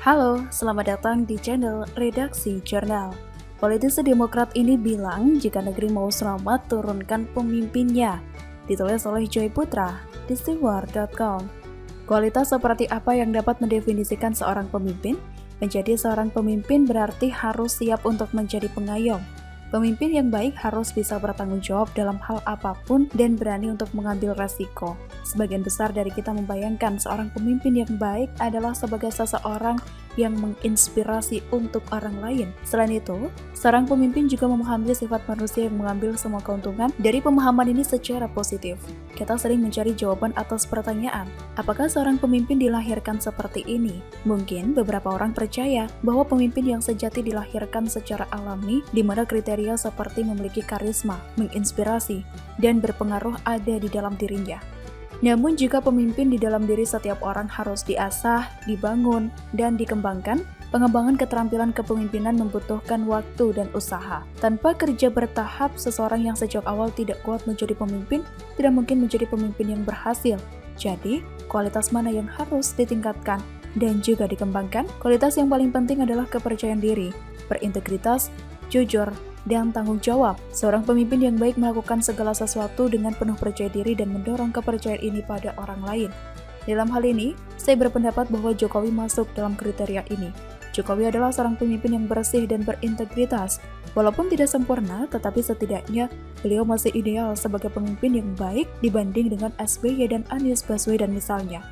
Halo, selamat datang di channel Redaksi Jurnal. Politisi Demokrat ini bilang jika negeri mau selamat turunkan pemimpinnya. Ditulis oleh Joy Putra di Steward.com. Kualitas seperti apa yang dapat mendefinisikan seorang pemimpin? Menjadi seorang pemimpin berarti harus siap untuk menjadi pengayom. Pemimpin yang baik harus bisa bertanggung jawab dalam hal apapun dan berani untuk mengambil resiko. Sebagian besar dari kita membayangkan seorang pemimpin yang baik adalah sebagai seseorang yang menginspirasi untuk orang lain. Selain itu, seorang pemimpin juga memahami sifat manusia yang mengambil semua keuntungan dari pemahaman ini secara positif. Kita sering mencari jawaban atas pertanyaan, apakah seorang pemimpin dilahirkan seperti ini? Mungkin beberapa orang percaya bahwa pemimpin yang sejati dilahirkan secara alami, di mana kriteria seperti memiliki karisma, menginspirasi, dan berpengaruh ada di dalam dirinya. Namun jika pemimpin di dalam diri setiap orang harus diasah, dibangun, dan dikembangkan, pengembangan keterampilan kepemimpinan membutuhkan waktu dan usaha. Tanpa kerja bertahap, seseorang yang sejak awal tidak kuat menjadi pemimpin, tidak mungkin menjadi pemimpin yang berhasil. Jadi, kualitas mana yang harus ditingkatkan dan juga dikembangkan? Kualitas yang paling penting adalah kepercayaan diri, berintegritas, jujur, dan tanggung jawab. Seorang pemimpin yang baik melakukan segala sesuatu dengan penuh percaya diri dan mendorong kepercayaan ini pada orang lain. Dalam hal ini, saya berpendapat bahwa Jokowi masuk dalam kriteria ini. Jokowi adalah seorang pemimpin yang bersih dan berintegritas. Walaupun tidak sempurna, tetapi setidaknya beliau masih ideal sebagai pemimpin yang baik dibanding dengan SBY dan Anies Baswedan misalnya.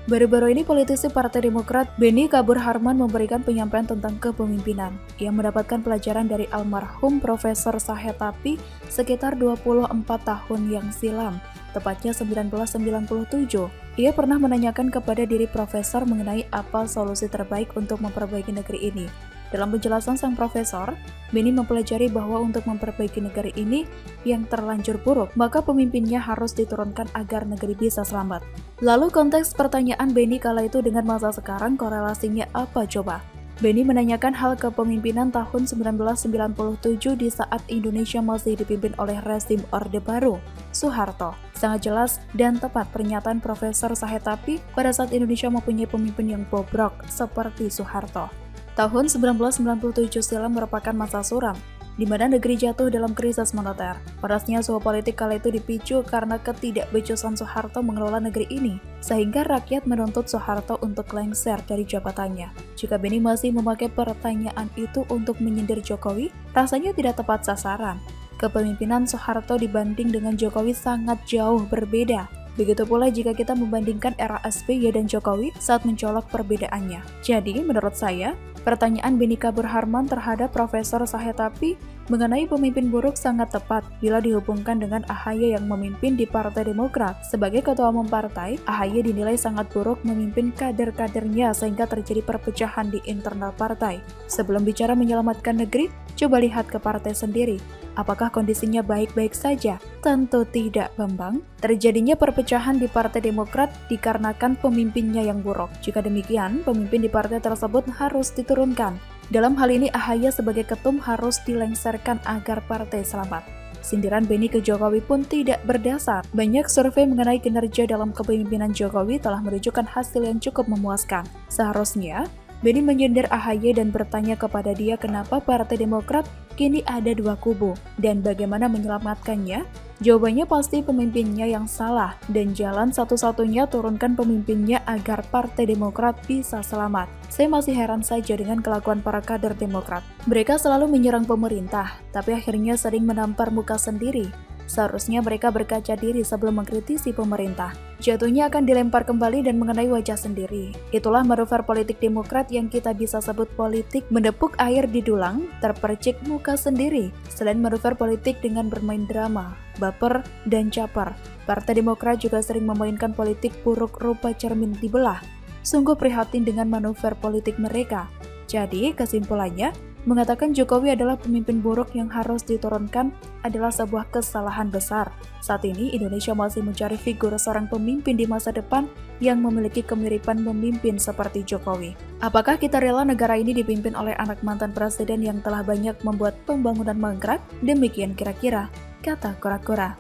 Baru-baru ini politisi Partai Demokrat Benny Kabur Harman memberikan penyampaian tentang kepemimpinan. Ia mendapatkan pelajaran dari almarhum Profesor Sahetapi sekitar 24 tahun yang silam, tepatnya 1997. Ia pernah menanyakan kepada diri profesor mengenai apa solusi terbaik untuk memperbaiki negeri ini. Dalam penjelasan sang profesor, Benny mempelajari bahwa untuk memperbaiki negeri ini yang terlanjur buruk, maka pemimpinnya harus diturunkan agar negeri bisa selamat. Lalu konteks pertanyaan Benny kala itu dengan masa sekarang korelasinya apa coba? Benny menanyakan hal kepemimpinan tahun 1997 di saat Indonesia masih dipimpin oleh rezim Orde Baru, Soeharto. Sangat jelas dan tepat pernyataan Profesor Sahetapi pada saat Indonesia mempunyai pemimpin yang bobrok seperti Soeharto. Tahun 1997 silam merupakan masa suram, di mana negeri jatuh dalam krisis moneter. Panasnya suhu politik kala itu dipicu karena ketidakbecusan Soeharto mengelola negeri ini, sehingga rakyat menuntut Soeharto untuk lengser dari jabatannya. Jika Benny masih memakai pertanyaan itu untuk menyindir Jokowi, rasanya tidak tepat sasaran. Kepemimpinan Soeharto dibanding dengan Jokowi sangat jauh berbeda. Begitu pula jika kita membandingkan era SBY dan Jokowi saat mencolok perbedaannya. Jadi, menurut saya, pertanyaan Benny Kabur Harman terhadap Profesor Sahetapi mengenai pemimpin buruk sangat tepat bila dihubungkan dengan AHY yang memimpin di Partai Demokrat. Sebagai ketua umum partai, AHY dinilai sangat buruk memimpin kader-kadernya sehingga terjadi perpecahan di internal partai. Sebelum bicara menyelamatkan negeri, coba lihat ke partai sendiri. Apakah kondisinya baik-baik saja? Tentu tidak, Bambang. Terjadinya perpecahan di Partai Demokrat dikarenakan pemimpinnya yang buruk. Jika demikian, pemimpin di partai tersebut harus diturunkan. Dalam hal ini, AHY sebagai ketum harus dilengserkan agar partai selamat. Sindiran Benny ke Jokowi pun tidak berdasar. Banyak survei mengenai kinerja dalam kepemimpinan Jokowi telah menunjukkan hasil yang cukup memuaskan. Seharusnya, Benny menyindir AHY dan bertanya kepada dia kenapa Partai Demokrat kini ada dua kubu dan bagaimana menyelamatkannya. Jawabannya pasti pemimpinnya yang salah dan jalan satu-satunya turunkan pemimpinnya agar Partai Demokrat bisa selamat. Saya masih heran saja dengan kelakuan para kader Demokrat. Mereka selalu menyerang pemerintah, tapi akhirnya sering menampar muka sendiri. Seharusnya mereka berkaca diri sebelum mengkritisi pemerintah. Jatuhnya akan dilempar kembali dan mengenai wajah sendiri. Itulah manuver politik Demokrat yang kita bisa sebut politik mendepuk air di dulang, terpercik muka sendiri. Selain manuver politik dengan bermain drama, baper, dan caper, Partai Demokrat juga sering memainkan politik buruk rupa cermin dibelah. Sungguh prihatin dengan manuver politik mereka. Jadi, kesimpulannya, mengatakan Jokowi adalah pemimpin buruk yang harus diturunkan adalah sebuah kesalahan besar. Saat ini, Indonesia masih mencari figur seorang pemimpin di masa depan yang memiliki kemiripan memimpin seperti Jokowi. Apakah kita rela negara ini dipimpin oleh anak mantan presiden yang telah banyak membuat pembangunan mangkrak? Demikian kira-kira, kata kura-kura.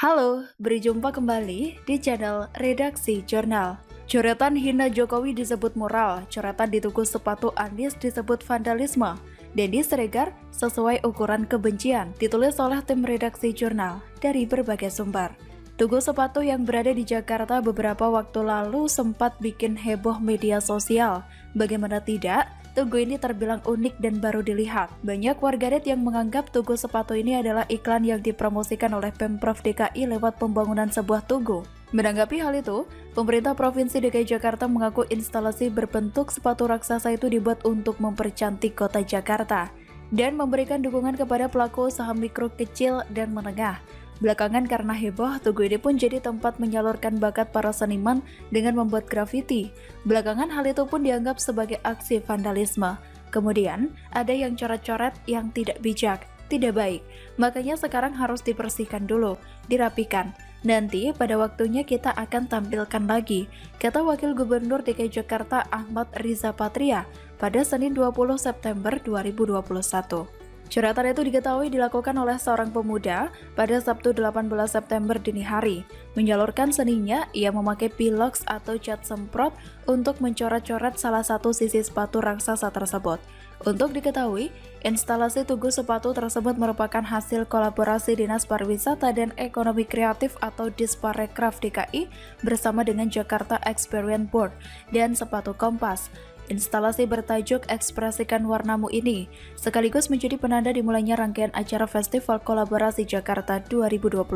Halo, berjumpa kembali di channel Redaksi Jurnal. Coretan hina Jokowi disebut moral, coretan di tuku sepatu Anies disebut vandalisme. Dendi Siregar sesuai ukuran kebencian, ditulis oleh tim Redaksi Jurnal dari berbagai sumber. Tugu sepatu yang berada di Jakarta beberapa waktu lalu sempat bikin heboh media sosial. Bagaimana tidak, tugu ini terbilang unik dan baru dilihat. Banyak warganet yang menganggap tugu sepatu ini adalah iklan yang dipromosikan oleh Pemprov DKI lewat pembangunan sebuah tugu. Menanggapi hal itu, pemerintah Provinsi DKI Jakarta mengaku instalasi berbentuk sepatu raksasa itu dibuat untuk mempercantik kota Jakarta dan memberikan dukungan kepada pelaku usaha mikro, kecil, dan menengah. Belakangan karena heboh, tugu ini pun jadi tempat menyalurkan bakat para seniman dengan membuat grafiti. Belakangan hal itu pun dianggap sebagai aksi vandalisme. Kemudian, ada yang coret-coret yang tidak bijak, tidak baik. Makanya sekarang harus dibersihkan dulu, dirapikan. Nanti pada waktunya kita akan tampilkan lagi, kata Wakil Gubernur DKI Jakarta Ahmad Riza Patria pada Senin 20 September 2021. Coretan itu diketahui dilakukan oleh seorang pemuda pada Sabtu 18 September dini hari. Menyalurkan seninya, ia memakai pilox atau cat semprot untuk mencoret-coret salah satu sisi sepatu raksasa tersebut. Untuk diketahui, instalasi tugu sepatu tersebut merupakan hasil kolaborasi Dinas Pariwisata dan Ekonomi Kreatif atau Disparekraf DKI bersama dengan Jakarta Experience Board dan Sepatu Kompas. Instalasi bertajuk Ekspresikan Warnamu ini sekaligus menjadi penanda dimulainya rangkaian acara Festival Kolaborasi Jakarta 2021.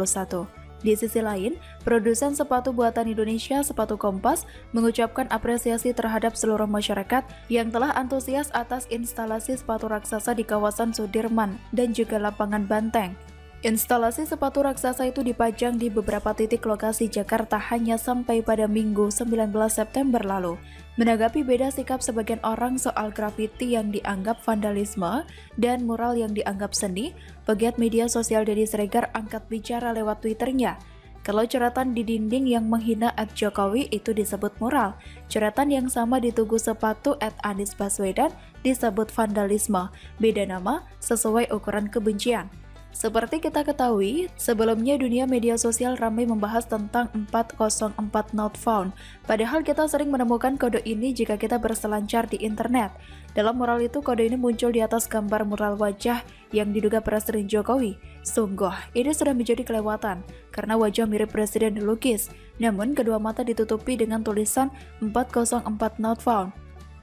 Di sisi lain, produsen sepatu buatan Indonesia Sepatu Kompas mengucapkan apresiasi terhadap seluruh masyarakat yang telah antusias atas instalasi sepatu raksasa di kawasan Sudirman dan juga lapangan Banteng. Instalasi sepatu raksasa itu dipajang di beberapa titik lokasi Jakarta hanya sampai pada Minggu 19 September lalu. Menanggapi beda sikap sebagian orang soal grafiti yang dianggap vandalisme dan mural yang dianggap seni, pegiat media sosial Dendi Siregar angkat bicara lewat Twitternya. Kalau coretan di dinding yang menghina @Jokowi itu disebut mural, coretan yang sama di tugu sepatu @Anies Baswedan disebut vandalisme, beda nama sesuai ukuran kebencian. Seperti kita ketahui, sebelumnya dunia media sosial ramai membahas tentang 404 not found. Padahal kita sering menemukan kode ini jika kita berselancar di internet. Dalam mural itu, kode ini muncul di atas gambar mural wajah yang diduga Presiden Jokowi. Sungguh, ini sudah menjadi kelewatan, karena wajah mirip Presiden dilukis. Namun, kedua mata ditutupi dengan tulisan 404 not found.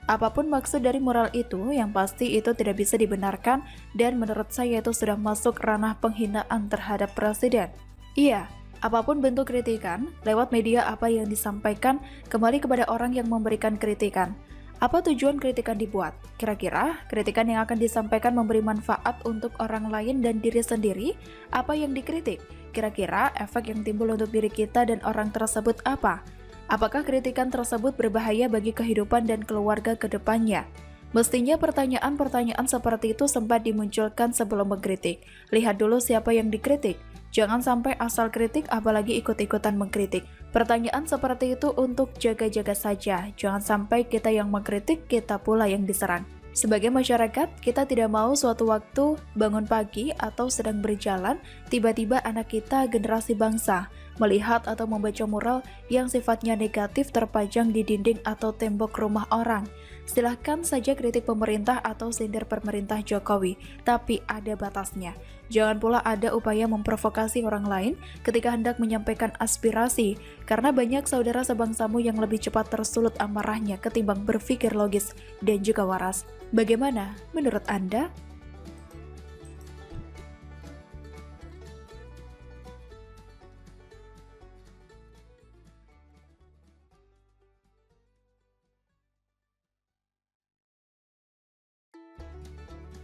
Apapun maksud dari mural itu, yang pasti itu tidak bisa dibenarkan dan menurut saya itu sudah masuk ranah penghinaan terhadap presiden. Iya, apapun bentuk kritikan, lewat media apa yang disampaikan, kembali kepada orang yang memberikan kritikan. Apa tujuan kritikan dibuat? Kira-kira kritikan yang akan disampaikan memberi manfaat untuk orang lain dan diri sendiri? Apa yang dikritik? Kira-kira efek yang timbul untuk diri kita dan orang tersebut apa? Apakah kritikan tersebut berbahaya bagi kehidupan dan keluarga ke depannya? Mestinya pertanyaan-pertanyaan seperti itu sempat dimunculkan sebelum mengkritik. Lihat dulu siapa yang dikritik. Jangan sampai asal kritik apalagi ikut-ikutan mengkritik. Pertanyaan seperti itu untuk jaga-jaga saja. Jangan sampai kita yang mengkritik, kita pula yang diserang. Sebagai masyarakat, kita tidak mau suatu waktu bangun pagi atau sedang berjalan, tiba-tiba anak kita generasi bangsa melihat atau membaca mural yang sifatnya negatif terpajang di dinding atau tembok rumah orang. Silahkan saja kritik pemerintah atau sindir pemerintah Jokowi, tapi ada batasnya. Jangan pula ada upaya memprovokasi orang lain ketika hendak menyampaikan aspirasi, karena banyak saudara sebangsamu yang lebih cepat tersulut amarahnya ketimbang berpikir logis dan juga waras. Bagaimana menurut Anda?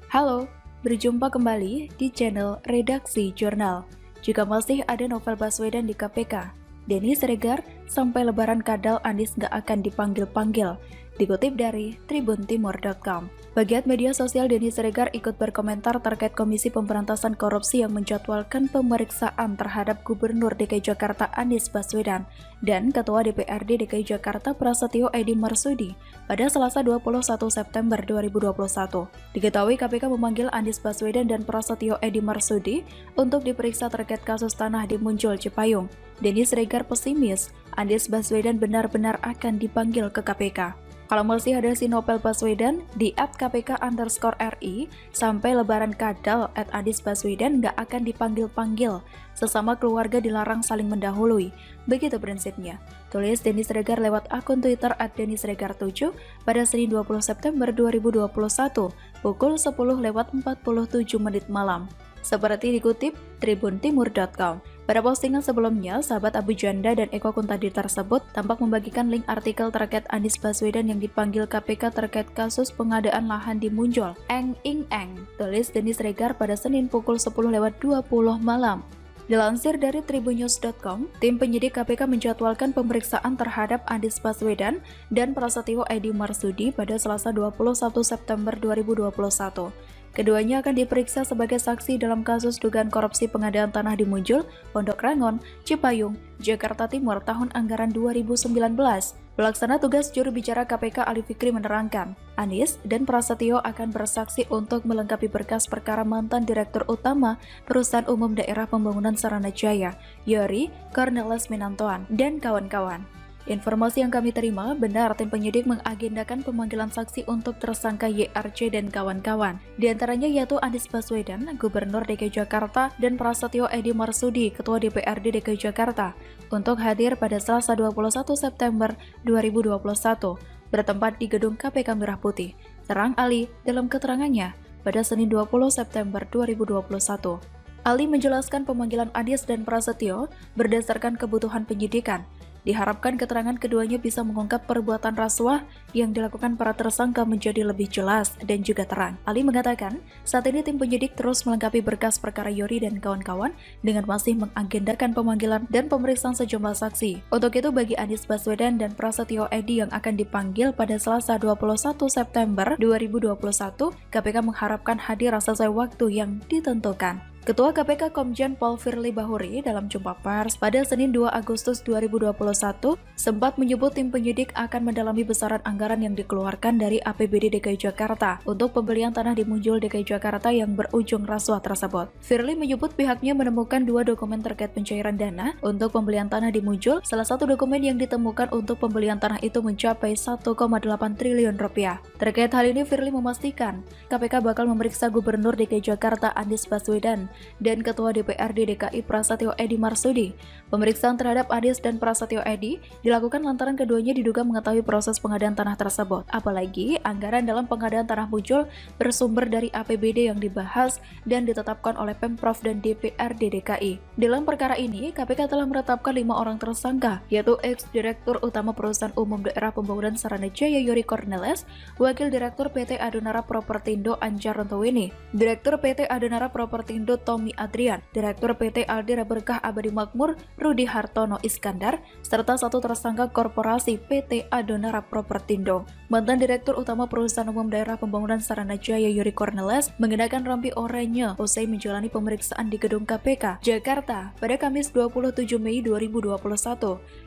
Halo, berjumpa kembali di channel Redaksi Jurnal. Jika masih ada novel Baswedan di KPK, Dendi Siregar sampai lebaran kadal Anies nggak akan dipanggil-panggil. Dikutip dari tribuntimur.com. Bagian media sosial Denny Siregar ikut berkomentar terkait Komisi Pemberantasan Korupsi yang menjadwalkan pemeriksaan terhadap Gubernur DKI Jakarta Anies Baswedan dan Ketua DPRD DKI Jakarta Prasetyo Edy Marsudi pada Selasa 21 September 2021. Diketahui KPK memanggil Anies Baswedan dan Prasetyo Edy Marsudi untuk diperiksa terkait kasus tanah di Muncul, Cipayung. Denny Siregar pesimis Anies Baswedan benar-benar akan dipanggil ke KPK. Kalau masih ada si Novel Baswedan di @kpk_RI sampai lebaran kadal @Anies Baswedan nggak akan dipanggil-panggil. Sesama keluarga dilarang saling mendahului. Begitu prinsipnya. Tulis Denny Siregar lewat akun Twitter @DennySiregar7 pada Senin 20 September 2021 pukul 10:47 malam. Seperti dikutip tribuntimur.com. Pada postingan sebelumnya, sahabat Abu Janda dan Eko Kuntadi tersebut tampak membagikan link artikel terkait Anies Baswedan yang dipanggil KPK terkait kasus pengadaan lahan di Muncul. Eng ing eng, tulis Denny Siregar pada Senin pukul 10:20 malam. Dilansir dari tribunnews.com, tim penyidik KPK menjadwalkan pemeriksaan terhadap Anies Baswedan dan Prasetyo Edy Marsudi pada Selasa 21 September 2021. Keduanya akan diperiksa sebagai saksi dalam kasus dugaan korupsi pengadaan tanah di Muncul, Pondok Rangon, Cipayung, Jakarta Timur tahun anggaran 2019. Pelaksana tugas juru bicara KPK Ali Fikri menerangkan, Anies dan Prasetyo akan bersaksi untuk melengkapi berkas perkara mantan Direktur Utama Perusahaan Umum Daerah Pembangunan Saranajaya, Yori Cornelis Minantoan, dan kawan-kawan. Informasi yang kami terima, benar tim penyidik mengagendakan pemanggilan saksi untuk tersangka YRC dan kawan-kawan. Di antaranya yaitu Anies Baswedan, Gubernur DKI Jakarta, dan Prasetyo Edy Marsudi, Ketua DPRD DKI Jakarta, untuk hadir pada Selasa 21 September 2021, bertempat di gedung KPK Merah Putih. Terang Ali dalam keterangannya pada Senin 20 September 2021. Ali menjelaskan pemanggilan Anies dan Prasetyo berdasarkan kebutuhan penyidikan. Diharapkan keterangan keduanya bisa mengungkap perbuatan rasuah yang dilakukan para tersangka menjadi lebih jelas dan juga terang. Ali mengatakan, saat ini tim penyidik terus melengkapi berkas perkara Yori dan kawan-kawan dengan masih mengagendakan pemanggilan dan pemeriksaan sejumlah saksi. Untuk itu, bagi Anies Baswedan dan Prasetyo Edy yang akan dipanggil pada Selasa 21 September 2021, KPK mengharapkan hadir sesuai waktu yang ditentukan. Ketua KPK Komjen Paul Firly Bahuri dalam jumpa pers pada Senin 2 Agustus 2021 sempat menyebut tim penyidik akan mendalami besaran anggaran yang dikeluarkan dari APBD DKI Jakarta untuk pembelian tanah di Muncul DKI Jakarta yang berujung rasuah tersebut. Firly menyebut pihaknya menemukan 2 dokumen terkait pencairan dana untuk pembelian tanah di Muncul. Salah satu dokumen yang ditemukan untuk pembelian tanah itu mencapai 1,8 triliun rupiah. Terkait hal ini, Firly memastikan KPK bakal memeriksa Gubernur DKI Jakarta Anies Baswedan dan Ketua DPRD DKI Prasetyo Edy Marsudi. Pemeriksaan terhadap Anies dan Prasetyo Edy dilakukan lantaran keduanya diduga mengetahui proses pengadaan tanah tersebut. Apalagi anggaran dalam pengadaan tanah Muncul bersumber dari APBD yang dibahas dan ditetapkan oleh Pemprov dan DPRD DKI. Dalam perkara ini, KPK telah menetapkan 5 orang tersangka, yaitu ex-direktur utama Perusahaan Umum Daerah Pembangunan Saranajaya Yori Cornelis, Wakil Direktur PT Adonara Propertindo Anjar Rontowini, Direktur PT Adonara Propertindo Tommy Adrian, Direktur PT Aldira Berkah Abadi Makmur Rudi Hartono Iskandar, serta satu tersangka korporasi PT Adonara Propertindo. Mantan Direktur Utama Perusahaan Umum Daerah Pembangunan Saranajaya Yori Cornelis mengenakan rompi oranye usai menjalani pemeriksaan di gedung KPK Jakarta pada Kamis 27 Mei 2021.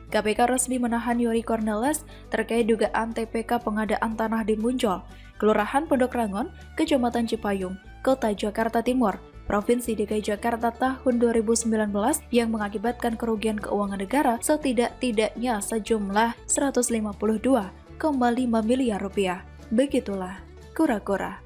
KPK resmi menahan Yori Cornelis terkait dugaan TPK pengadaan tanah di Muncul, Kelurahan Pondok Rangon, Kecamatan Cipayung, Kota Jakarta Timur, Provinsi DKI Jakarta tahun 2019 yang mengakibatkan kerugian keuangan negara setidak-tidaknya sejumlah 152,5 miliar rupiah. Begitulah kura-kura.